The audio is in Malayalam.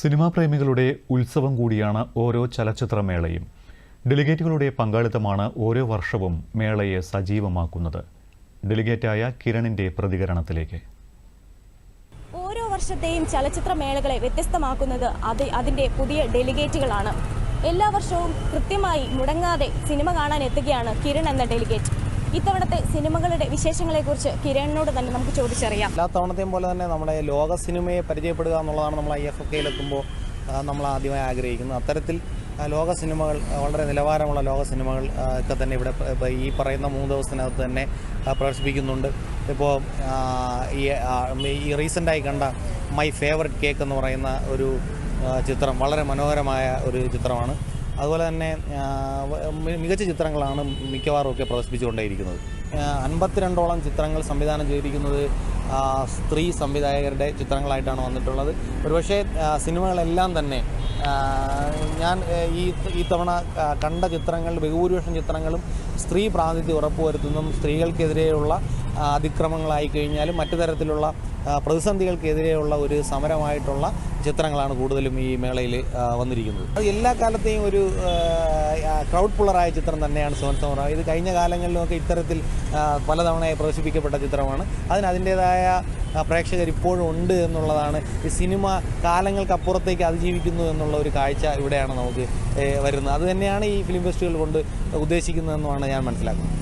സിനിമാ പ്രേമികളുടെ ഉത്സവം കൂടിയാണ് ഓരോ ചലച്ചിത്രമേളയും. ഡെലിഗേറ്റുകളുടെ പങ്കാളിത്തമാണ് ഓരോ വർഷവും മേളയെ സജീവമാക്കുന്നത്. ഡെലിഗേറ്റായ കിരണിന്റെ പ്രതികരണത്തിലേക്ക്. ഓരോ വർഷത്തെയും ചലച്ചിത്രമേളകളെ വ്യത്യസ്തമാക്കുന്നത് അതിൻ്റെ പുതിയ ഡെലിഗേറ്റുകളാണ്. എല്ലാ വർഷവും കൃത്യമായി മുടങ്ങാതെ സിനിമ കാണാൻ എത്തുകയാണ് കിരൺ എന്ന ഡെലിഗേറ്റ്. ഇത്തവണത്തെ സിനിമകളുടെ വിശേഷങ്ങളെക്കുറിച്ച് കിരണിനോട് തന്നെ നമുക്ക് ചോദിച്ചറിയാം. എല്ലാ തവണത്തെയും പോലെ തന്നെ നമ്മുടെ ലോക സിനിമയെ പരിചയപ്പെടുക എന്നുള്ളതാണ് നമ്മൾ IFFKയിലെത്തുമ്പോൾ നമ്മൾ ആദ്യമായി ആഗ്രഹിക്കുന്നത്. അത്തരത്തിൽ ലോക സിനിമകൾ, വളരെ നിലവാരമുള്ള ലോക സിനിമകൾ ഒക്കെ തന്നെ ഇവിടെ ഈ പറയുന്ന 3 ദിവസത്തിനകത്ത് തന്നെ പ്രദർശിപ്പിക്കുന്നുണ്ട്. ഇപ്പോൾ ഈ റീസെൻ്റായി കണ്ട മൈ ഫേവററ്റ് കേക്ക് എന്ന് പറയുന്ന ഒരു ചിത്രം വളരെ മനോഹരമായ ഒരു ചിത്രമാണ്. അതുപോലെ തന്നെ മികച്ച ചിത്രങ്ങളാണ് മിക്കവാറും ഒക്കെ പ്രദർശിപ്പിച്ചുകൊണ്ടേയിരിക്കുന്നത്. 52ഓളം ചിത്രങ്ങൾ സംവിധാനം ചെയ്തിരിക്കുന്നത് സ്ത്രീ സംവിധായകരുടെ ചിത്രങ്ങളായിട്ടാണ് വന്നിട്ടുള്ളത്. ഒരുപക്ഷെ സിനിമകളെല്ലാം തന്നെ ഞാൻ ഈ തവണ കണ്ട ചിത്രങ്ങൾ ബഹുഭൂരിപക്ഷം ചിത്രങ്ങളും സ്ത്രീ പ്രാതിനിധ്യം ഉറപ്പുവരുത്തുന്നതും സ്ത്രീകൾക്കെതിരെയുള്ള അതിക്രമങ്ങളായി കഴിഞ്ഞാലും മറ്റു തരത്തിലുള്ള പ്രതിസന്ധികൾക്കെതിരെയുള്ള ഒരു സമരമായിട്ടുള്ള ചിത്രങ്ങളാണ് കൂടുതലും ഈ മേളയിൽ വന്നിരിക്കുന്നത്. അത് എല്ലാ കാലത്തെയും ഒരു ക്രൗഡ് പുള്ളറായ ചിത്രം തന്നെയാണ് സെവൻ സമ്മർ. ഇത് കഴിഞ്ഞ കാലങ്ങളിലുമൊക്കെ ഇത്തരത്തിൽ പലതവണയായി പ്രദർശിപ്പിക്കപ്പെട്ട ചിത്രമാണ്. അതിൻ്റേതായ പ്രേക്ഷകർ ഇപ്പോഴും ഉണ്ട് എന്നുള്ളതാണ്. ഈ സിനിമ കാലങ്ങൾക്കപ്പുറത്തേക്ക് അതിജീവിക്കുന്നു എന്നുള്ള ഒരു കാഴ്ച ഇവിടെയാണ് നമുക്ക് വരുന്നത്. അതുതന്നെയാണ് ഈ ഫിലിം ഫെസ്റ്റിവൽ കൊണ്ട് ഉദ്ദേശിക്കുന്നതെന്നുമാണ് ഞാൻ മനസ്സിലാക്കുന്നത്.